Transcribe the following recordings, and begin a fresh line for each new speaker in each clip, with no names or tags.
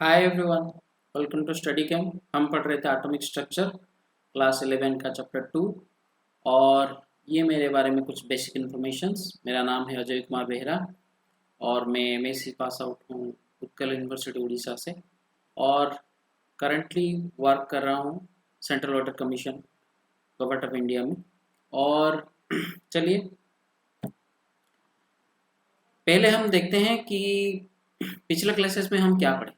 Hi everyone, welcome to study camp. हम पढ़ रहे थे एटॉमिक स्ट्रक्चर क्लास 11 का चैप्टर 2। और ये मेरे बारे में कुछ बेसिक इन्फॉर्मेशंस। मेरा नाम है अजय कुमार बेहरा और मैं एमएससी पास आउट हूँ उत्कल यूनिवर्सिटी उड़ीसा से। और करंटली वर्क कर रहा हूँ central water commission government of India में। और चलिए पहले हम देखते हैं कि पिछले क्लासेस में हम क्या पढ़े।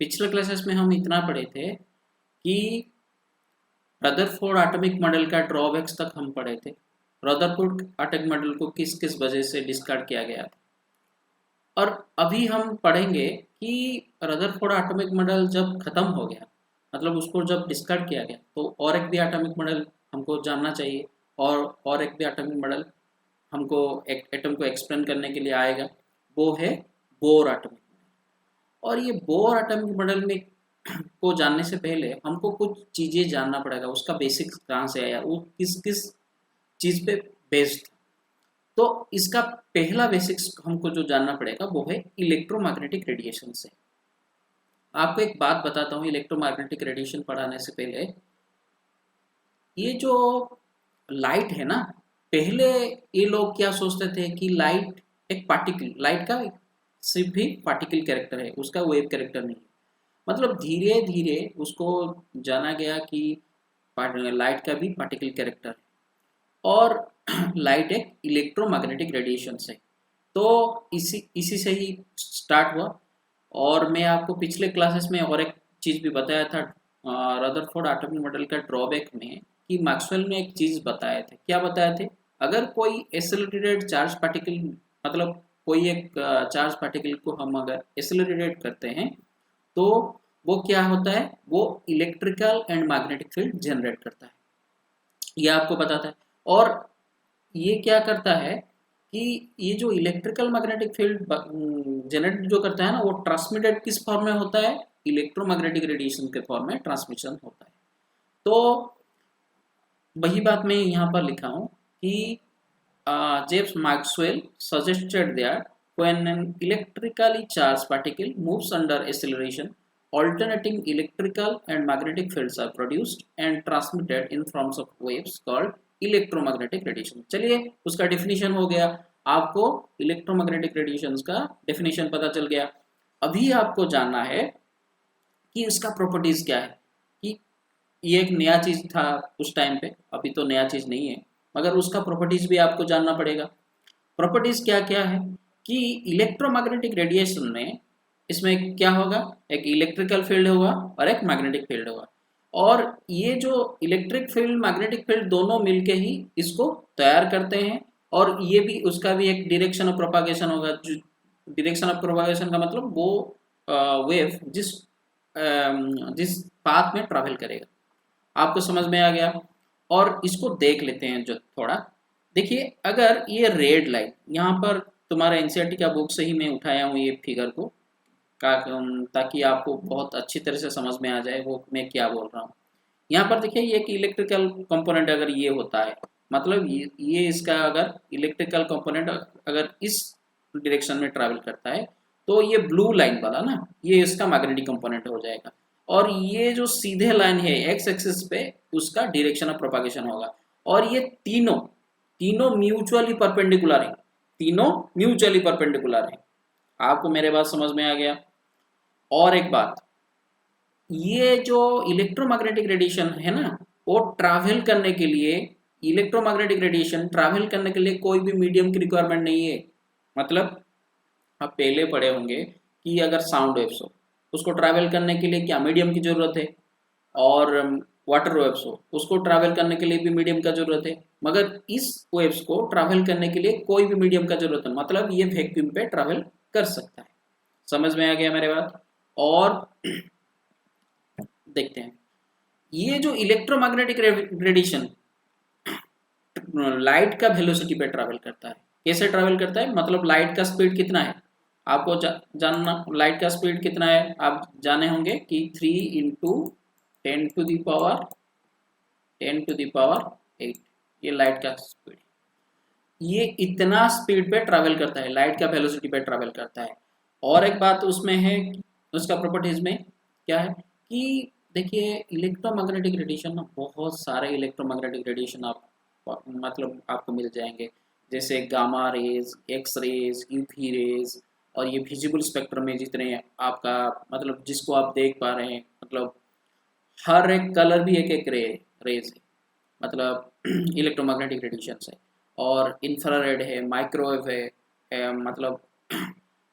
पिछले क्लासेस में हम इतना पढ़े थे कि रदरफोर्ड एटॉमिक मॉडल का ड्रॉबैक्स तक हम पढ़े थे। रदरफोर्ड एटॉमिक मॉडल को किस किस वजह से डिस्कार्ड किया गया था। और अभी हम पढ़ेंगे कि रदरफोर्ड एटॉमिक मॉडल जब खत्म हो गया, मतलब उसको जब डिस्कार्ड किया गया, तो और एक भी एटॉमिक मॉडल हमको जानना चाहिए। और एक भी एटॉमिक मॉडल हमको एक एटम को एक्सप्लेन करने के लिए आएगा, वो है बोर एटॉमिक। और ये बोर एटॉमिक मॉडल में को जानने से पहले हमको कुछ चीज़ें जानना पड़ेगा। उसका बेसिक्स कहाँ से आया, वो किस किस चीज़ पे बेस्ड। तो इसका पहला बेसिक्स हमको जो जानना पड़ेगा वो है इलेक्ट्रोमैग्नेटिक रेडिएशन से। आपको एक बात बताता हूँ इलेक्ट्रोमैग्नेटिक रेडिएशन पढ़ाने से पहले। ये जो लाइट है ना, पहले ये लोग क्या सोचते थे कि लाइट एक पार्टिकल, लाइट का सिर्फ ही पार्टिकल कैरेक्टर है, उसका वेव कैरेक्टर नहीं है। मतलब धीरे धीरे उसको जाना गया कि लाइट का भी पार्टिकल कैरेक्टर है और लाइट एक इलेक्ट्रोमैग्नेटिक रेडिएशन है। तो इसी से ही स्टार्ट हुआ। और मैं आपको पिछले क्लासेस में और एक चीज़ भी बताया था रदरफोर्ड एटॉमिक मॉडल का ड्रॉबैक में, कि मैक्सवेल ने एक चीज़ बताए थे। क्या बताए थे? अगर कोई एक्सेलरेटेड चार्ज पार्टिकल, मतलब कोई एक चार्ज पार्टिकल को हम अगर एक्सेलरेट करते हैं तो वो क्या होता है, वो electrical and magnetic field generate करता है, ये आपको बताता है। और ये क्या करता है कि ये जो इलेक्ट्रिकल मैग्नेटिक फील्ड जनरेट जो करता है ना, वो ट्रांसमिटेड किस फॉर्म में होता है? इलेक्ट्रोमैग्नेटिक रेडिएशन के फॉर्म में ट्रांसमिशन होता है। तो वही बात मैं यहाँ पर लिखा हूँ कि James Maxwell suggested that when an electrically charged particle moves under acceleration, alternating electrical and magnetic fields are produced and transmitted in forms of waves called electromagnetic radiation। चलिए उसका डेफिनेशन हो गया, आपको इलेक्ट्रोमैग्नेटिक रेडिएशंस का definition पता चल गया। अभी आपको जानना है कि उसका प्रॉपर्टीज क्या है। कि ये एक नया चीज़ था उस टाइम पे, अभी तो नया चीज़ नहीं है, मगर उसका प्रॉपर्टीज भी आपको जानना पड़ेगा। प्रॉपर्टीज क्या क्या है कि इलेक्ट्रोमैग्नेटिक रेडिएशन में इसमें क्या होगा, एक इलेक्ट्रिकल फील्ड होगा और एक मैग्नेटिक फील्ड होगा। और ये जो इलेक्ट्रिक फील्ड मैग्नेटिक फील्ड दोनों मिलके ही इसको तैयार करते हैं। और ये भी उसका भी एक डायरेक्शन ऑफ प्रोपागेशन होगा। जो डायरेक्शन ऑफ प्रोपागेशन का मतलब वो वेव जिस पाथ में ट्रैवल करेगा। आपको समझ में आ गया। और इसको देख लेते हैं जो थोड़ा। देखिए, अगर ये रेड लाइन यहाँ पर, तुम्हारा एनसीईआरटी का बुक से ही मैं उठाया हूँ ये फिगर को, ताकि आपको बहुत अच्छी तरह से समझ में आ जाए वो मैं क्या बोल रहा हूँ। यहाँ पर देखिए, ये कि इलेक्ट्रिकल कंपोनेंट अगर ये होता है, मतलब ये इसका अगर इलेक्ट्रिकल कंपोनेंट अगर इस डायरेक्शन में ट्रैवल करता है, तो ये ब्लू लाइन वाला ना, ये इसका मैग्नेटिक कंपोनेंट हो जाएगा। और ये जो सीधे लाइन है एक्स एक्सिस पे, उसका डायरेक्शन ऑफ प्रोपागेशन होगा। और ये तीनों तीनों म्यूचुअली परपेंडिकुलर है, तीनों म्यूचुअली परपेंडिकुलर है। आपको मेरे बात समझ में आ गया। और एक बात, ये जो इलेक्ट्रोमैग्नेटिक रेडिएशन है ना, वो ट्रैवल करने के लिए, इलेक्ट्रोमैग्नेटिक रेडिएशन ट्रैवल करने के लिए कोई भी मीडियम की रिक्वायरमेंट नहीं है। मतलब आप पहले पढ़े होंगे कि अगर साउंड वेव्स हो, उसको ट्रैवल करने के लिए क्या मीडियम की जरूरत है। और वाटर वेव्स हो, उसको ट्रैवल करने के लिए भी मीडियम का जरूरत है। मगर इस वेव्स को ट्रैवल करने के लिए कोई भी मीडियम का जरूरत है, मतलब ये वैक्यूम पे ट्रैवल कर सकता है। समझ में आ गया मेरे बात। और देखते हैं, ये जो इलेक्ट्रोमैग्नेटिक रेडिएशन लाइट का वेलोसिटी पे ट्रैवल करता है। कैसे ट्रैवल करता है, मतलब लाइट का स्पीड कितना है आपको जानना। लाइट का स्पीड कितना है आप जाने होंगे कि 3 इंटू 10 टू द पावर 8, ये लाइट का स्पीड। ये इतना स्पीड पे ट्रैवल करता है, लाइट का वेलोसिटी पे ट्रैवल करता है। और एक बात उसमें है, उसका प्रॉपर्टीज में क्या है कि देखिए इलेक्ट्रोमैग्नेटिक रेडिएशन ना, बहुत सारे इलेक्ट्रोमैग्नेटिक रेडिएशन आप मतलब आपको मिल जाएंगे, जैसे gamma rays, X rays, UV rays, और ये विजिबल स्पेक्ट्रम में जितने आपका मतलब जिसको आप देख पा रहे हैं, मतलब हर एक कलर भी एक एक रेज है, मतलब इलेक्ट्रोमैग्नेटिक रेडिएशन है। और इंफ्रारेड है, माइक्रोवेव है मतलब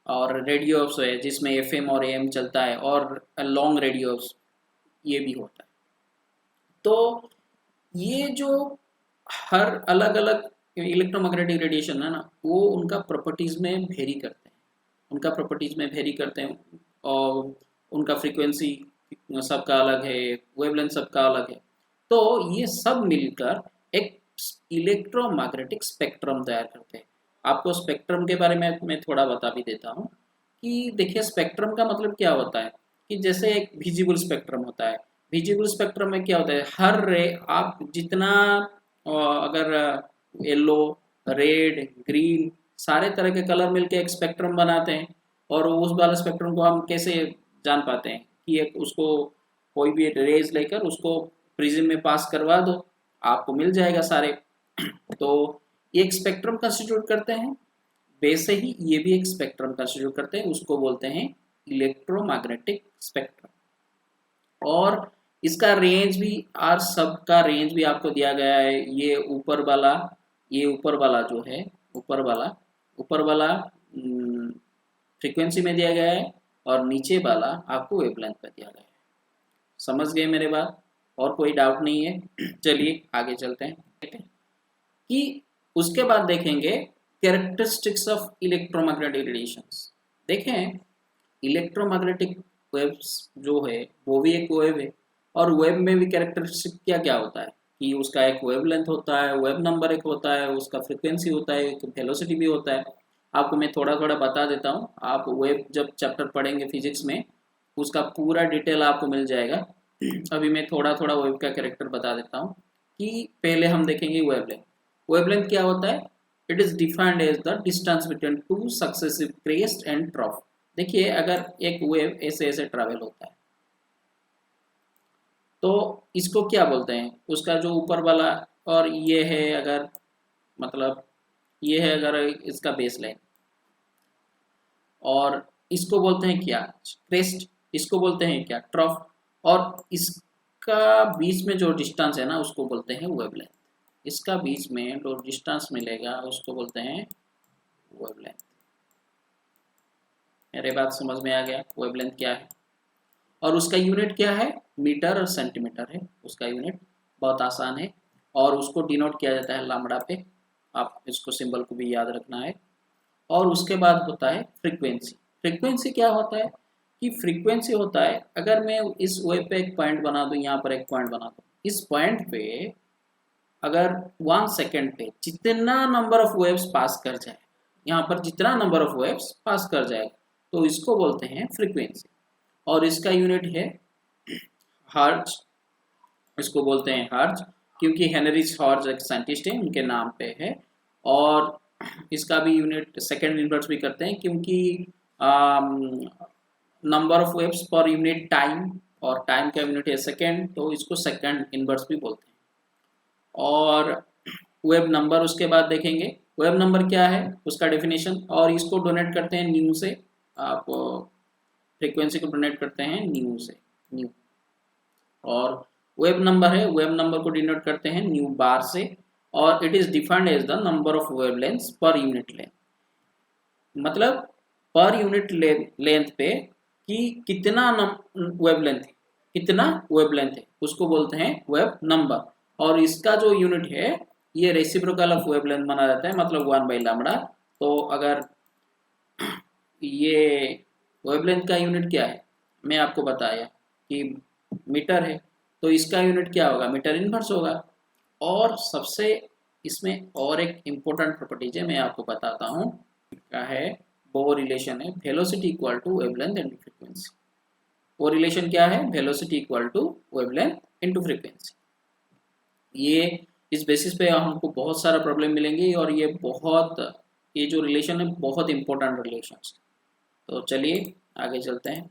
और रेडियोस है जिसमें एफएम और एएम चलता है, और लॉन्ग रेडियोस ये भी होता है। तो ये जो हर अलग अलग इलेक्ट्रोमैग्नेटिक रेडिएशन है ना, वो उनका प्रॉपर्टीज में वेरी करते हैं, उनका प्रॉपर्टीज में वेरी करते हैं, और उनका फ्रीक्वेंसी सबका अलग है, वेवलेंथ सबका अलग है। तो ये सब मिलकर एक इलेक्ट्रोमैग्नेटिक स्पेक्ट्रम तैयार करते हैं। आपको स्पेक्ट्रम के बारे में मैं थोड़ा बता भी देता हूँ कि देखिए स्पेक्ट्रम का मतलब क्या होता है कि जैसे एक विजिबल स्पेक्ट्रम होता है, विजिबल स्पेक्ट्रम में क्या होता है, हर रे आप जितना अगर येलो, रेड, ग्रीन सारे तरह के कलर मिलके एक स्पेक्ट्रम बनाते हैं, और उस वाले स्पेक्ट्रम को हम कैसे जान पाते हैं कि एक उसको कोई भी रेज लेकर उसको प्रिज्म में पास करवा दो, आपको मिल जाएगा सारे। तो एक स्पेक्ट्रम कंस्टिट्यूट करते हैं, वैसे ही ये भी एक स्पेक्ट्रम कंस्टिट्यूट करते हैं, उसको बोलते हैं इलेक्ट्रोमैग्नेटिक स्पेक्ट्रम। और इसका रेंज भी, और सबका रेंज भी आपको दिया गया है। ये ऊपर वाला, ये ऊपर वाला जो है, ऊपर वाला फ्रीक्वेंसी में दिया गया है, और नीचे वाला आपको वेवलेंथ पे दिया गया है। समझ गए मेरे बात? और कोई डाउट नहीं है? चलिए आगे चलते हैं कि उसके बाद देखेंगे कैरेक्टरिस्टिक्स ऑफ इलेक्ट्रोमैग्नेटिक रेडिएशंस। देखें इलेक्ट्रोमैग्नेटिक वेव्स जो है वो भी एक वेव है, और वेव में भी कैरेक्टरिस्टिक क्या क्या होता है कि उसका एक वेवलेंथ होता है, वेव नंबर एक होता है, उसका फ्रीक्वेंसी होता है, एक वेलोसिटी भी होता है। आपको मैं थोड़ा थोड़ा बता देता हूँ, आप वेव जब चैप्टर पढ़ेंगे फिजिक्स में उसका पूरा डिटेल आपको मिल जाएगा। अभी मैं थोड़ा थोड़ा वेव का कैरेक्टर बता देता हूँ कि पहले हम देखेंगे वेवलेंथ। वेवलेंथ क्या होता है? It is defined as the distance between two successive crest and trough. देखिए अगर एक वेव ऐसे ऐसे ट्रैवल होता है तो इसको क्या बोलते हैं, उसका जो ऊपर वाला, और ये है अगर मतलब ये है अगर इसका बेस लाइन, और इसको बोलते हैं क्या, क्रेस्ट, इसको बोलते हैं क्या, ट्रॉफ, और इसका बीच में जो डिस्टेंस है ना उसको बोलते हैं वेवलेंथ। इसका बीच में जो डिस्टेंस मिलेगा उसको बोलते हैं वेवलेंथ। मेरे बात समझ में आ गया वेवलेंथ क्या है? और उसका यूनिट क्या है? मीटर और सेंटीमीटर है उसका यूनिट, बहुत आसान है, और उसको डिनोट किया जाता है लैम्बडा पे। आप इसको सिंबल को भी याद रखना है। और उसके बाद होता है फ्रीक्वेंसी। फ्रीक्वेंसी क्या होता है कि फ्रीक्वेंसी होता है, अगर मैं इस वेव पे एक पॉइंट बना दूं, यहाँ पर एक पॉइंट बना दूं, इस पॉइंट पे अगर 1 सेकेंड पे जितना नंबर ऑफ वेव्स पास कर जाए, यहाँ पर जितना नंबर ऑफ वेव्स पास कर जाएगा तो इसको बोलते हैं फ्रीक्वेंसी। और इसका यूनिट है हर्ट्ज, इसको बोलते हैं हर्ट्ज, क्योंकि हेनरिच हर्ट्ज एक साइंटिस्ट है उनके नाम पे है। और इसका भी यूनिट सेकेंड इनवर्स भी करते हैं, क्योंकि number of waves per unit time, और टाइम का यूनिट है सेकेंड, तो इसको सेकेंड इनवर्स भी बोलते हैं। और वेव नंबर उसके बाद देखेंगे, वेव नंबर क्या है उसका डेफिनेशन, और इसको डोनेट करते हैं न्यू से। आप फ्रीक्वेंसी को डोनेट करते हैं न्यू से, न्यू। और वेव नंबर है, वेव नंबर को डिनोट करते हैं न्यू बार से, और it is defined as the number of wavelengths per unit length. मतलब पर यूनिट लेंथ पे कि कितना वेवलेंथ है, कितना वेवलेंथ है उसको बोलते हैं वेव नंबर। और इसका जो यूनिट है ये रेसिप्रोकल ऑफ वेवलेंथ माना जाता है, मतलब 1/λ। तो अगर ये वेवलेंथ का यूनिट क्या है मैं आपको बताया कि मीटर है, तो इसका यूनिट क्या होगा, मीटर इनवर्स होगा। और सबसे इसमें और एक इम्पोर्टेंट प्रॉपर्टीज है मैं आपको बताता हूँ, क्या है वो रिलेशन है velocity equal to wavelength into frequency. वो रिलेशन क्या है, velocity equal to wavelength into frequency. ये इस बेसिस पे हमको बहुत सारा प्रॉब्लम मिलेंगे, और ये जो रिलेशन है बहुत इंपॉर्टेंट रिलेशन। तो चलिए आगे चलते हैं।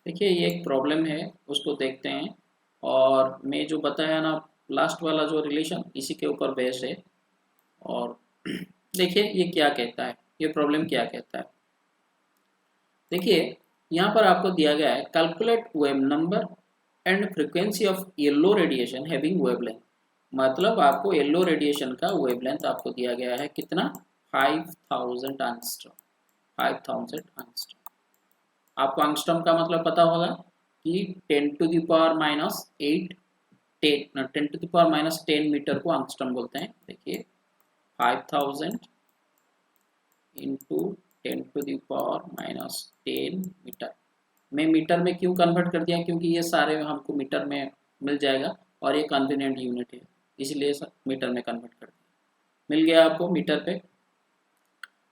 देखिए ये एक प्रॉब्लम है, उसको देखते हैं। और मैं जो बताया ना लास्ट वाला जो रिलेशन, इसी के ऊपर बेस्ड है। और देखिए ये क्या कहता है, ये प्रॉब्लम क्या कहता है। देखिए यहाँ पर आपको दिया गया है calculate wave number and frequency of yellow radiation having wavelength. मतलब आपको येलो रेडिएशन का वेवलेंथ आपको दिया गया है कितना, 5000 एंगस्ट्रॉम। 5000 एंगस्ट्रॉम। आपको एंगस्ट्रॉम का मतलब पता होगा कि 10⁻⁻8 10⁻⁻10 मीटर को एंगस्ट्रॉम बोलते हैं। देखिए 5000 इंटू 10⁻⁻10 मीटर। मैं मीटर में क्यों कन्वर्ट कर दिया, क्योंकि ये सारे हमको मीटर में मिल जाएगा और ये कन्वीनियंट यूनिट है, इसलिए मीटर में कन्वर्ट कर दिया। मिल गया आपको मीटर पे।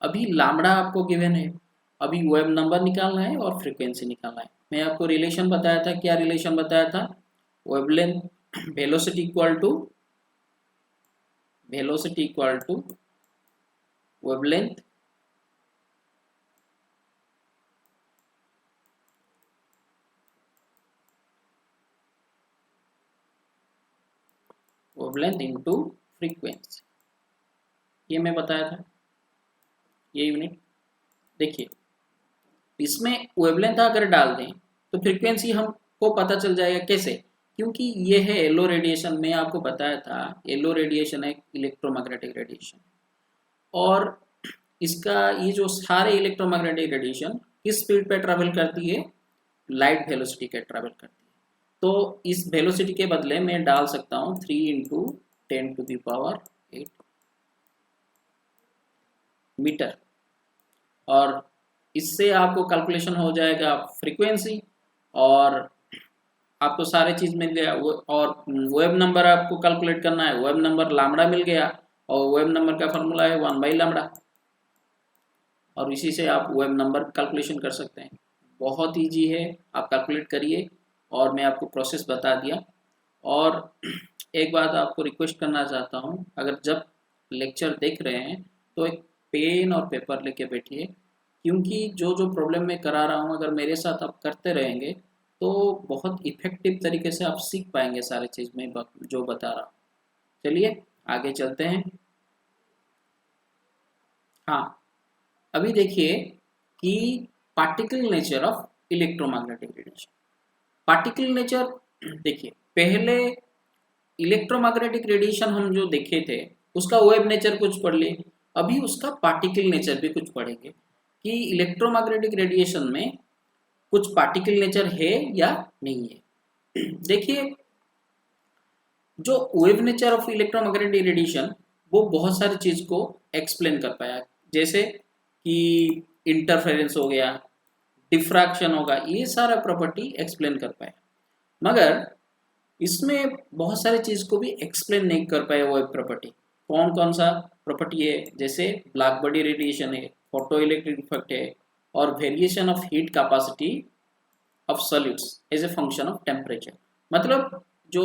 अभी लैम्बडा आपको गिवन है, अभी वेव नंबर निकालना है और फ्रीक्वेंसी निकालना है। मैं आपको रिलेशन बताया था, क्या रिलेशन बताया था, wavelength velocity equal to wavelength into frequency, ये मैं बताया था, ये यूनिट। देखिए इसमें वेवलेंथ अगर डाल दें तो फ्रीक्वेंसी हमको पता चल जाएगा, कैसे, क्योंकि ये है येलो रेडिएशन। मैं आपको बताया था येलो रेडिएशन है इलेक्ट्रोमैग्नेटिक रेडिएशन, और इसका ये जो सारे इलेक्ट्रोमैग्नेटिक रेडिएशन किस स्पीड पे ट्रैवल करती है, लाइट वेलोसिटी के ट्रैवल करती है। तो इस वेलोसिटी के बदले मैं डाल सकता हूँ 3 × 10⁸ मीटर, और इससे आपको कैलकुलेशन हो जाएगा फ्रीक्वेंसी, और आपको सारे चीज़ मिल गया। और वेव नंबर आपको कैलकुलेट करना है, वेव नंबर लैम्बडा मिल गया, और वेव नंबर का फॉर्मूला है 1/λ, और इसी से आप वेव नंबर कैलकुलेशन कर सकते हैं। बहुत ईजी है, आप कैलकुलेट करिए, और मैं आपको प्रोसेस बता दिया। और एक बात आपको रिक्वेस्ट करना चाहता हूँ, अगर जब लेक्चर देख रहे हैं तो एक पेन और पेपर लेके बैठिए, क्योंकि जो जो प्रॉब्लम मैं करा रहा हूँ अगर मेरे साथ आप करते रहेंगे तो बहुत इफेक्टिव तरीके से आप सीख पाएंगे सारी चीज़ में जो बता रहा हूँ। चलिए आगे चलते हैं। हाँ, अभी देखिए कि particle nature of electromagnetic radiation. Particle nature देखिए, पहले इलेक्ट्रोमैग्नेटिक रेडिएशन हम जो देखे थे उसका वेव नेचर कुछ पढ़ लिए, अभी उसका पार्टिकल नेचर भी कुछ पढ़ेंगे कि इलेक्ट्रोमैग्नेटिक रेडिएशन में कुछ पार्टिकल नेचर है या नहीं है। देखिए जो wave nature of electromagnetic radiation वो बहुत सारी चीज को एक्सप्लेन कर पाया, जैसे कि इंटरफेरेंस हो गया, डिफ्रैक्शन होगा, ये सारा प्रॉपर्टी एक्सप्लेन कर पाया। मगर इसमें बहुत सारी चीज को भी एक्सप्लेन नहीं कर पाए वेव प्रॉपर्टी। कौन कौन सा प्रॉपर्टी है, जैसे ब्लैक बॉडी रेडिएशन है, फोटो इलेक्ट्रिक इफेक्ट है, और variation of heat capacity of solids as a function of temperature. मतलब जो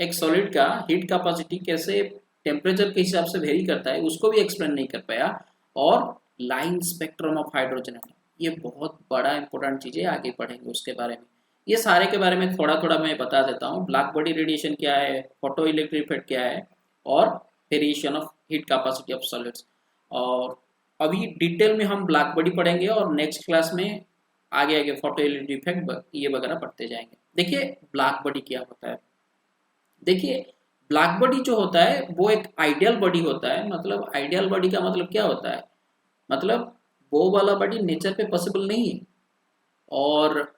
एक सॉलिड का हीट कैपेसिटी कैसे टेम्परेचर के हिसाब से वेरी करता है उसको भी एक्सप्लेन नहीं कर पाया। और line spectrum of hydrogen atom, ये बहुत बड़ा इंपॉर्टेंट चीज़ है, आगे पढ़ेंगे उसके बारे में। ये सारे के बारे में थोड़ा थोड़ा मैं बता देता हूँ। ब्लैक बॉडी रेडिएशन क्या है, फोटो इलेक्ट्रिक इफेक्ट क्या है, और variation of heat capacity of solids. और अभी डिटेल में हम ब्लैक बॉडी पढ़ेंगे, और नेक्स्ट क्लास में आगे आगे फोटो इलेक्ट्रिक इफेक्ट ये वगैरह पढ़ते जाएंगे। देखिए ब्लैक बॉडी क्या होता है। देखिए ब्लैक बॉडी जो होता है वो एक आइडियल बॉडी होता है। मतलब आइडियल बॉडी का मतलब क्या होता है, मतलब वो वाला बॉडी नेचर पे पॉसिबल नहीं है, और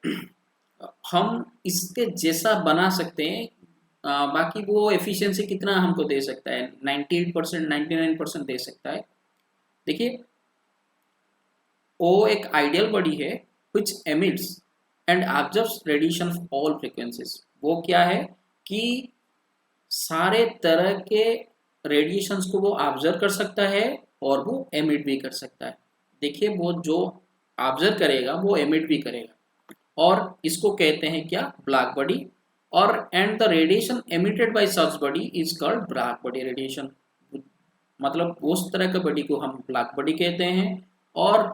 हम इसके जैसा बना सकते हैं। बाकी वो एफिशिएंसी कितना हमको दे सकता है, 98% 99% दे सकता है। देखिए वो एक आइडियल बॉडी है which emits and absorbs radiation of all frequencies। वो क्या है कि सारे तरह के रेडिएशंस को वो ऑब्जर्व कर सकता है और वो एमिट भी कर सकता है। देखिए वो जो ऑब्जर्व करेगा वो एमिट भी करेगा, और इसको कहते हैं क्या, ब्लैक बॉडी। और and the radiation emitted by such body is called black body radiation. मतलब उस तरह का बॉडी को हम ब्लैक बॉडी कहते हैं। और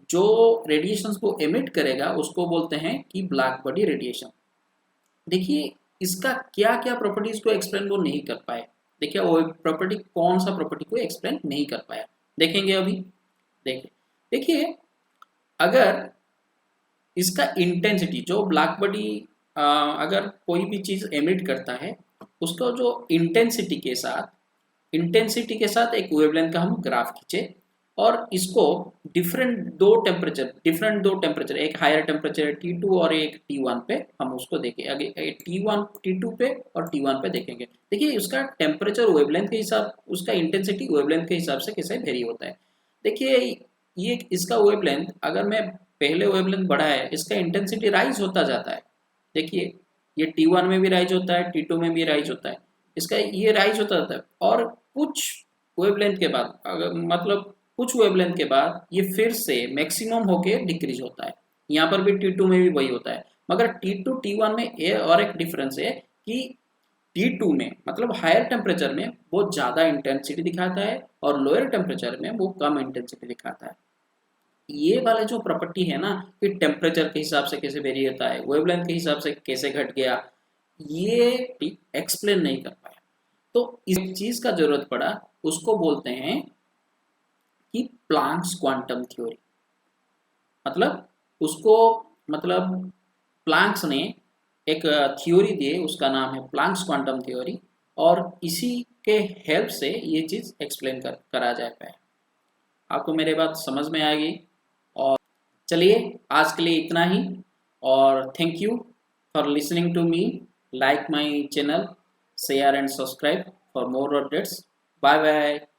जो रेडिएशंस को एमिट करेगा उसको बोलते हैं कि ब्लैक बॉडी रेडिएशन। देखिए इसका क्या क्या प्रॉपर्टीज को एक्सप्लेन वो नहीं कर पाए। देखिए वो प्रॉपर्टी कौन सा प्रॉपर्टी को एक्सप्लेन नहीं कर पाया, देखेंगे अभी। देखिए देखिए अगर इसका इंटेंसिटी जो ब्लैक बॉडी अगर कोई भी चीज एमिट करता है उसको जो इंटेंसिटी के साथ एक वेवलेंथ का हम ग्राफ खींचे और इसको डिफरेंट दो टेम्परेचर एक हायर टेम्परेचर T2 और एक T1 पे हम उसको देखें। आगे T1 T2 पे और T1 पे देखेंगे। देखिए उसका टेम्परेचर वेवलेंथ के हिसाब, उसका इंटेंसिटी वेवलेंथ के हिसाब से कैसे वेरी होता है। देखिए ये इसका वेवलेंथ अगर मैं पहले वेवलेंथ बढ़ा है इसका इंटेंसिटी राइज होता जाता है। देखिए ये T1 में भी राइज होता है, T2 में भी राइज होता है, इसका ये राइज होता जाता है और कुछ वेवलेंथ के बाद मतलब कुछ वेवलेंथ के बाद ये फिर से मैक्सिमम होके डिक्रीज होता है। यहाँ पर भी T2 में भी वही होता है, मगर T2 T1 में ये और एक डिफरेंस है कि T2 में मतलब हायर टेम्परेचर में बहुत ज़्यादा इंटेंसिटी दिखाता है और लोअर टेम्परेचर में वो कम इंटेंसिटी दिखाता है। ये वाला जो प्रॉपर्टी है ना कि टेम्परेचर के हिसाब से कैसे वेरी होता है, वेवलेंथ के हिसाब से कैसे घट गया, ये एक्सप्लेन नहीं कर पाया। तो इस चीज का जरूरत पड़ा, उसको बोलते हैं कि प्लांक्स क्वांटम थ्योरी। मतलब उसको मतलब प्लांक्स ने एक थ्योरी दी, उसका नाम है प्लांक्स क्वांटम थ्योरी, और इसी के हेल्प से ये चीज एक्सप्लेन करा जा पाए। आपको मेरे बात समझ में आएगी। और चलिए आज के लिए इतना ही, और thank you for listening to me. Like my channel, share and subscribe for more updates. Bye bye.